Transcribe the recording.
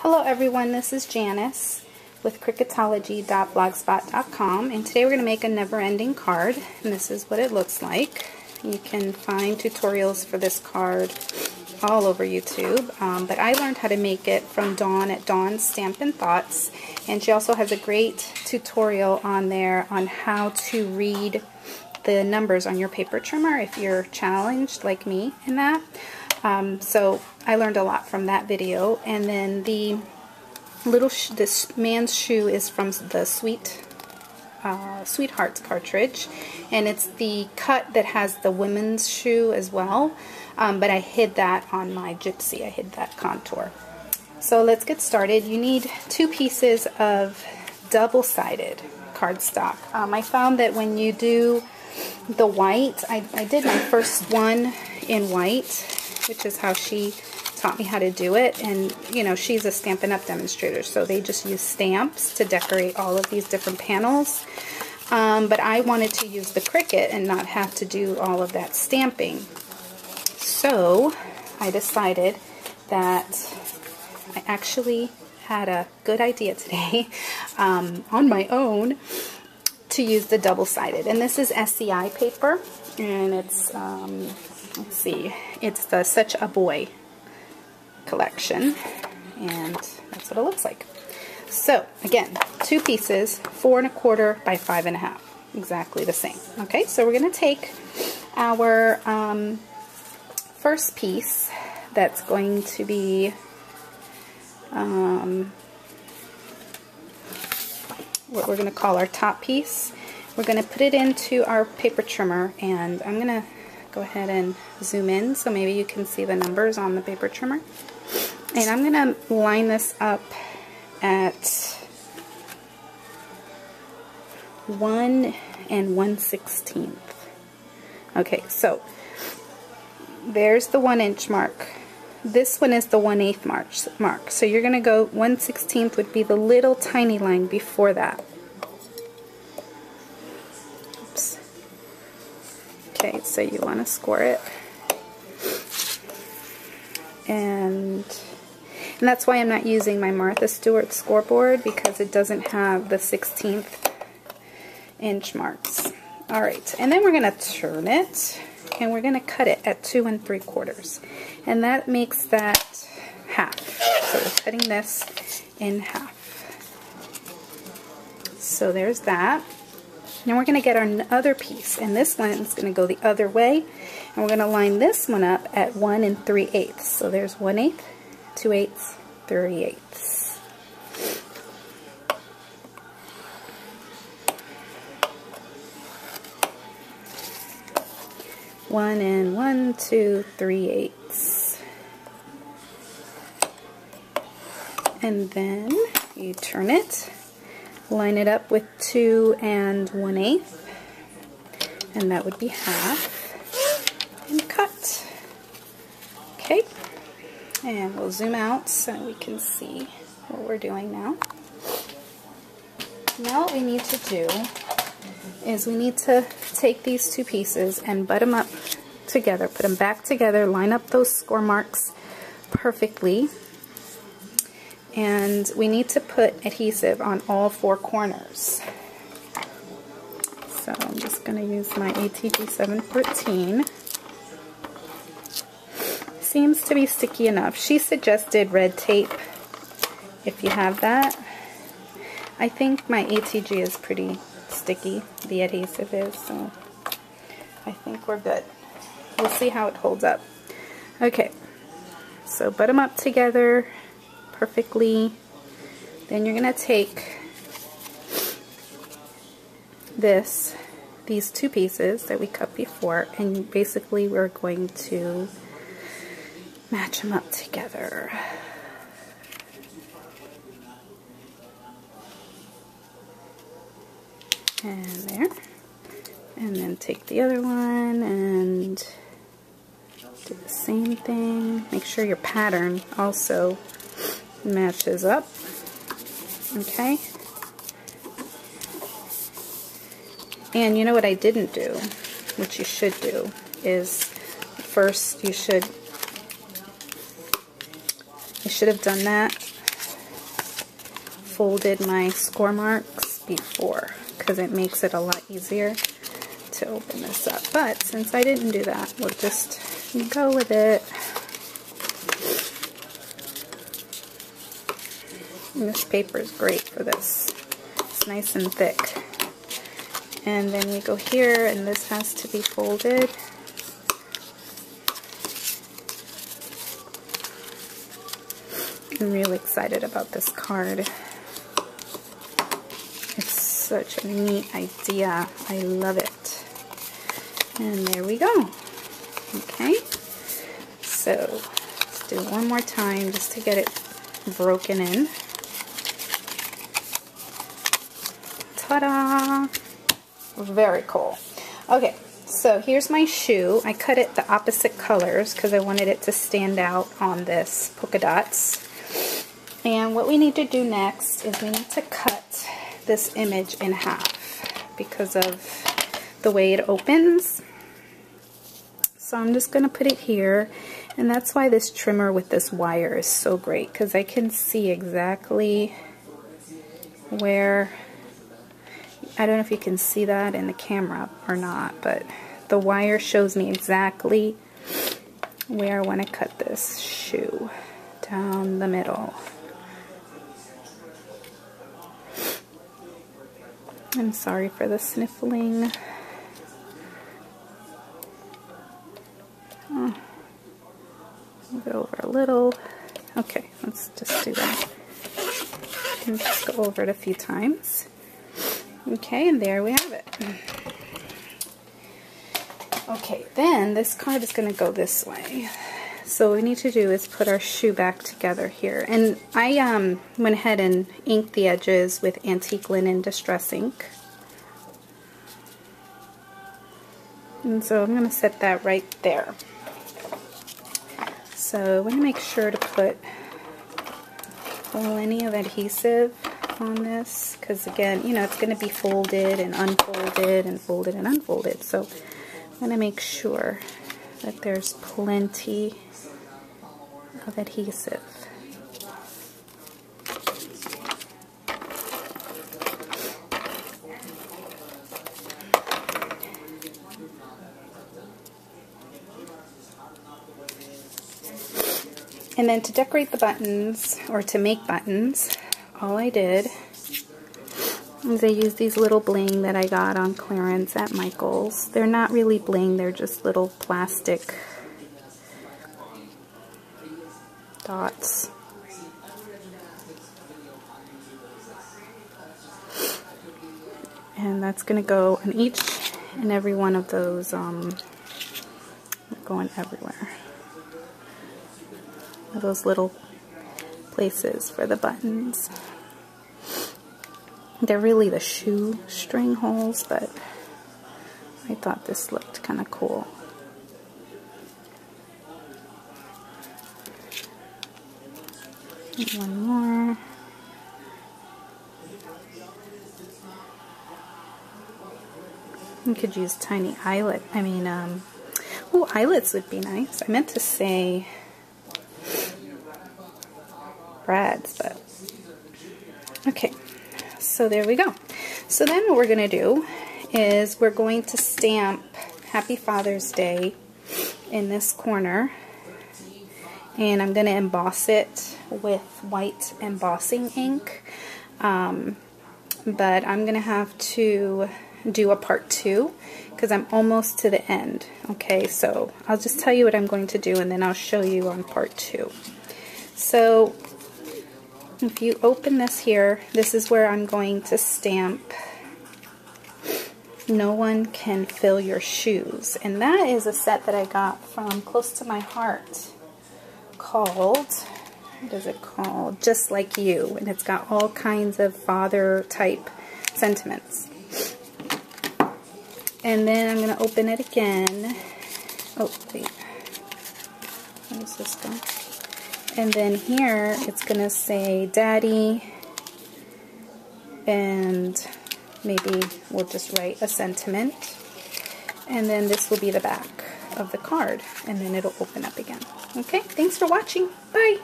Hello everyone, this is Janice with Cricketology.blogspot.com, and today we're going to make a never-ending card, and this is what it looks like. You can find tutorials for this card all over YouTube, but I learned how to make it from Dawn at Dawn's Stampin' Thoughts, and she also has a great tutorial on there on how to read the numbers on your paper trimmer if you're challenged like me in that. So I learned a lot from that video. And then the this man's shoe is from the Sweethearts cartridge, and it's the cut that has the women's shoe as well, but I hid that on my Gypsy. I hid that contour. So let's get started. You need 2 pieces of double-sided cardstock. I found that when you do the white, I did my first one in white, which is how she taught me how to do it. And you know, she's a Stampin' Up! Demonstrator, so they just use stamps to decorate all of these different panels. But I wanted to use the Cricut and not have to do all of that stamping. So I decided that I actually had a good idea today on my own to use the double-sided. And this is SCI paper, and it's let's see, it's the Such a Boy collection, and that's what it looks like. So again, 2 pieces, 4 1/4 by 5 1/2, exactly the same. Okay, so we're going to take our first piece that's going to be what we're going to call our top piece. We're going to put it into our paper trimmer, and I'm going to go ahead and zoom in so maybe you can see the numbers on the paper trimmer. And I'm going to line this up at 1 1/16. Okay, so there's the 1 inch mark. This one is the 1/8 mark. So you're going to go 1/16 would be the little tiny line before that. Oops. Okay, so you want to score it. And that's why I'm not using my Martha Stewart scoreboard, because it doesn't have the 1/16 inch marks. Alright, and then we're going to turn it, and we're going to cut it at 2 3/4. And that makes that half. So we're cutting this in half. So there's that. Now we're going to get our other piece, and this one is going to go the other way, and we're going to line this one up at 1 3/8. So there's 1/8, 2/8, 3/8. 1 1 2 3/8. And then you turn it, line it up with 2 1/8, and that would be half, and cut. Okay, and we'll zoom out so we can see what we're doing now. Now what we need to do is we need to take these 2 pieces and butt them up together, put them back together, line up those score marks perfectly, and we need to put adhesive on all 4 corners. So I'm just going to use my ATG 714. Seems to be sticky enough. She suggested red tape if you have that. I think my ATG is pretty sticky, the adhesive is, so I think we're good. We'll see how it holds up. Okay, so butt them up together perfectly. Then you're going to take these 2 pieces that we cut before, and basically we're going to match them up together. And there. And then take the other one and do the same thing. Make sure your pattern also matches up. Okay. And you know what I didn't do, which you should do, is first you should have done that folded my score marks before because it makes it a lot easier to open this up. But since I didn't do that, we'll just go with it. And this paper is great for this. It's nice and thick. And then we go here, and this has to be folded. I'm really excited about this card. It's such a neat idea. I love it. And there we go. Okay. So let's do it one more time just to get it broken in. Ta-da! Very cool. Okay, so here's my shoe. I cut it the opposite colors because I wanted it to stand out on this polka dots. And what we need to do next is we need to cut this image in half because of the way it opens. So I'm just going to put it here, and that's why this trimmer with this wire is so great, because I can see exactly where, I don't know if you can see that in the camera or not, but the wire shows me exactly where I want to cut this shoe down the middle. I'm sorry for the sniffling. Move it over a little. Okay, let's just do that. And just go over it a few times. Okay, and there we have it. Okay, then this card is going to go this way. So what we need to do is put our shoe back together here. And I went ahead and inked the edges with Antique Linen Distress ink. And so I'm going to set that right there. So I'm going to make sure to put plenty of adhesive on this, because again, you know, it's going to be folded and unfolded and folded and unfolded. So I'm going to make sure that there's plenty of adhesive. And then to decorate the buttons, or to make buttons, all I did is I used these little bling that I got on clearance at Michael's. They're not really bling, they're just little plastic dots. And that's going to go in each and every one of those, going everywhere. Those little places for the buttons. They're really the shoe string holes, but I thought this looked kind of cool. And one more. You could use tiny eyelet. Oh, eyelets would be nice. I meant to say brads, but okay. So there we go. So then what we're going to do is we're going to stamp Happy Father's Day in this corner, and I'm going to emboss it with white embossing ink, but I'm going to have to do a part 2 because I'm almost to the end. Okay, so I'll just tell you what I'm going to do and then I'll show you on part 2. So if you open this here, this is where I'm going to stamp No One Can Fill Your Shoes. And that is a set that I got from Close to My Heart called, what is it called? Just Like You. And it's got all kinds of father type sentiments. And then I'm going to open it again. Oh, wait. Where does this go? And then here, it's going to say Daddy, and maybe we'll just write a sentiment. And then this will be the back of the card, and then it'll open up again. Okay, thanks for watching. Bye!